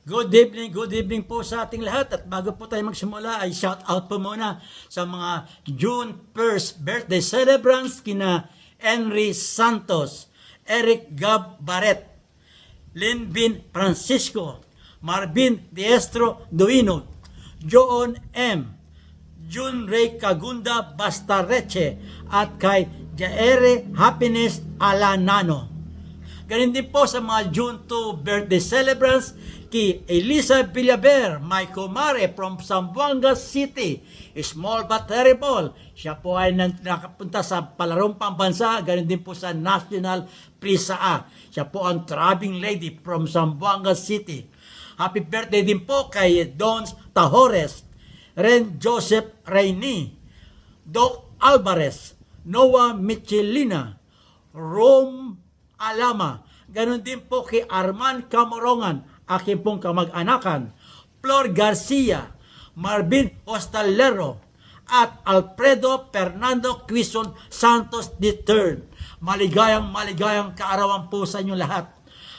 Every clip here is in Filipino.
Good evening po sa ating lahat. At bago po tayo magsimula ay shout out po muna sa mga June 1st birthday celebrants kina Henry Santos, Eric Gab Barret, Linvin Francisco, Marvin Diestro Duino, Joon M, June Ray Cagunda Bastareche at kay Jaere Happiness Alanano. Ganun din po sa mga June 2 birthday celebrants kay Elisa Villaver, my kumare from Zamboanga City, small but terrible. Siya po ay nakapunta sa palarong pambansa, ganun din po sa National Prisa A. Siya po ang traveling lady from Zamboanga City. Happy birthday din po kay Dons Tahores, Ren Joseph Reyni, Doc Alvarez, Noah Michelina, Rome Alama, ganun din po kay Arman Camorongan, aking pong kamag-anakan, Flor Garcia, Marvin Hostalero, at Alfredo Fernando Quizon Santos III. Maligayang kaarawan po sa inyo lahat.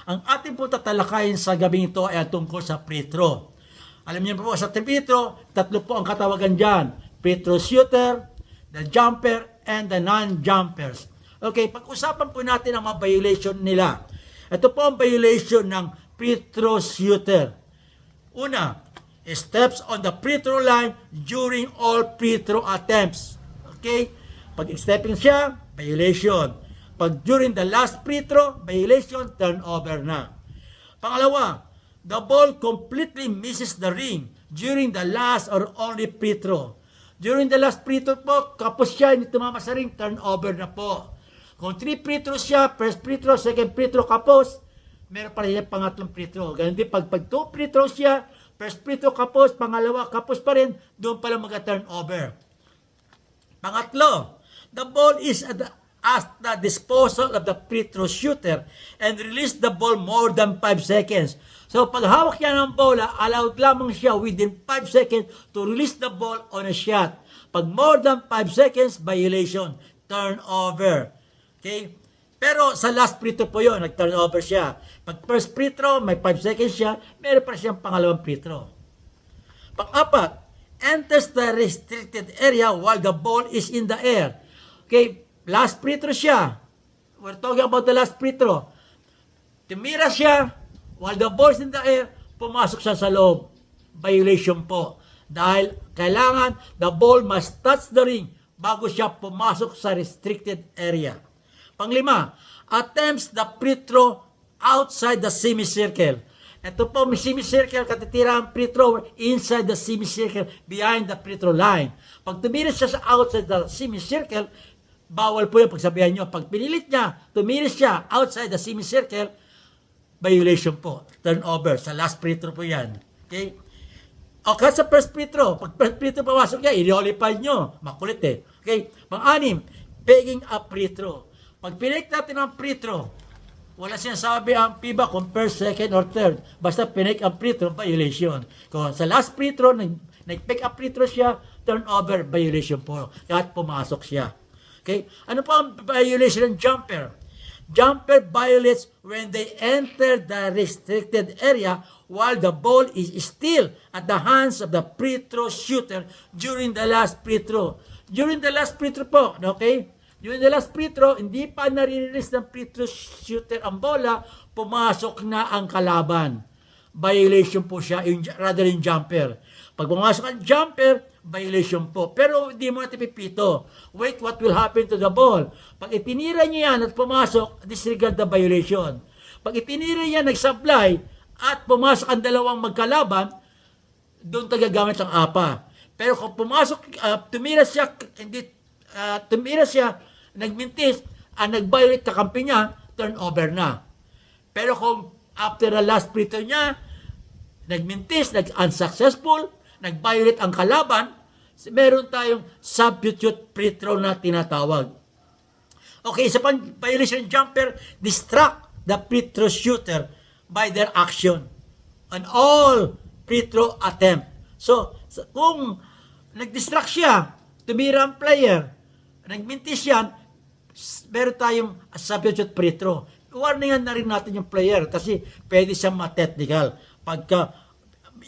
Ang ating po tatalakayin sa gabing ito ay tungkol sa free throw. Alam niyo po sa free throw, tatlo po ang katawagan dyan. Free throw shooter, the jumper, and the non-jumpers. Okay, pag-usapan po natin ang mga violation nila. Ito po ang violation ng free throw shooter. Una, steps on the free throw line during all free throw attempts. Okay? Pag stepping siya, violation. Pag during the last free throw, violation, turnover na. Pangalawa, the ball completely misses the ring during the last or only free throw. During the last free throw po, kapos siya, hindi tumama sa ring, turnover na po. Kung 3 free throws siya, first free throw, second free throw, kapos, meron pa rin pangatlong free throw. Ganun din, pag 2 free throws siya, first free throw, kapos, pangalawa, kapos pa rin, doon pala mag-turnover. Pangatlo, the ball is at the disposal of the free throw shooter and release the ball more than 5 seconds. So, pag hawak niya ng bola, allowed lamang siya within 5 seconds to release the ball on a shot. Pag more than 5 seconds, violation, turnover. Okay? Pero sa last free throw po yun, nag-turnover siya. Pag first free throw, may 5 seconds siya, meron pa siyang pangalawang free throw. Pang-apat, enters the restricted area while the ball is in the air. Okay, last free throw siya. We're talking about the last free throw. Tumira siya, while the ball is in the air, pumasok siya sa loob. Violation po. Dahil kailangan the ball must touch the ring bago siya pumasok sa restricted area. Panglima, attempts the free throw outside the semicircle. Ito po, may semicircle, katitira ang free throw inside the semicircle, behind the free throw line. Pag tumiris siya sa outside the semicircle, bawal po yung pagsabihan nyo. Pag pinilit niya, tumiris siya outside the semicircle, violation po. Turnover. Sa last free throw po yan. Okay? O kasi sa first free throw, pag first free throw pamasok niya, i-nullify nyo. Makulit eh. Okay? Pang-anim, pegging up free throw. Pag pinik natin ang free throw, wala sinasabi ang FIBA kung first, second, or third. Basta pinik ang free throw, violation. Kung sa last free throw, nag-pick up free throw siya, turnover, violation po. Kahit pumasok siya. Okay? Ano po ang violation ng jumper? Jumper violates when they enter the restricted area while the ball is still at the hands of the free throw shooter during the last free throw. During the last free throw po, okay? During the last free throw, hindi pa nare-release ng free throw shooter ang bola, pumasok na ang kalaban. Violation po siya, rather than jumper. Pag pumasok ang jumper, violation po. Pero hindi mo natin pipito. Wait, what will happen to the ball? Pag itinira niya yan at pumasok, disregard the violation. Pag itinira niya, nagsablay, at pumasok ang dalawang magkalaban, doon tagagamit ang apa. Pero kung pumasok, tumira siya, nagmintis, nag-violate kakampi niya, turnover na. Pero kung after the last free throw niya, nagmintis, unsuccessful, nag-violate ang kalaban, meron tayong substitute free throw na tinatawag. Okay, isa pang violation jumper, distract the free throw shooter by their action on all free throw attempt. So, kung nag-distract siya, tumira ang player, nagmintis yan, meron tayong substitute free throw. Warningan na rin natin yung player kasi pwede siyang ma-technical. Pagka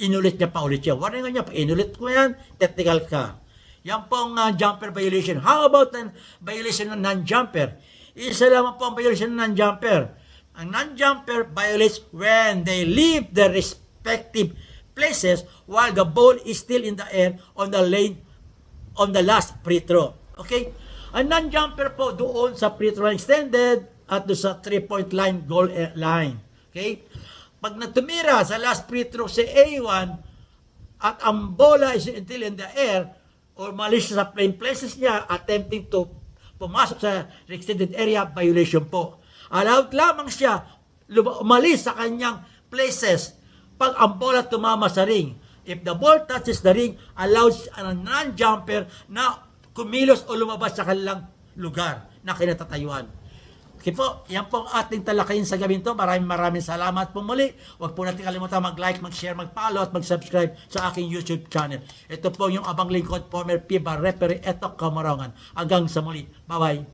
inulit niya pa ulit siya. Warning niya, pag inulit ko yan, technical ka. Yan pong jumper violation. How about ang violation ng non-jumper? Isa lamang po ang violation ng non-jumper. Ang non-jumper violates when they leave their respective places while the ball is still in the air on the lane on the last free throw. Okay? Ang non-jumper po doon sa free throw line extended at doon sa 3-point line, goal line. Okay? Pag natumira sa last free throw si A1 at ang bola is still in the air or malis sa plain places niya attempting to pumasok sa extended area, violation po. Allowed lamang siya umalis sa kanyang places pag ang bola tumama sa ring. If the ball touches the ring, allows ang non-jumper na kumilos o lumabas sa kanilang lugar na kinatatayuan. Okay po, yan po ang ating talakayin sa gabing to. Maraming salamat po muli. Huwag po natin kalimutan mag-like, mag-share, mag-follow at mag-subscribe sa aking YouTube channel. Ito po yung abang lingkod, former FIBA referee, Etok Kamarongan. Hanggang sa muli. Bye-bye.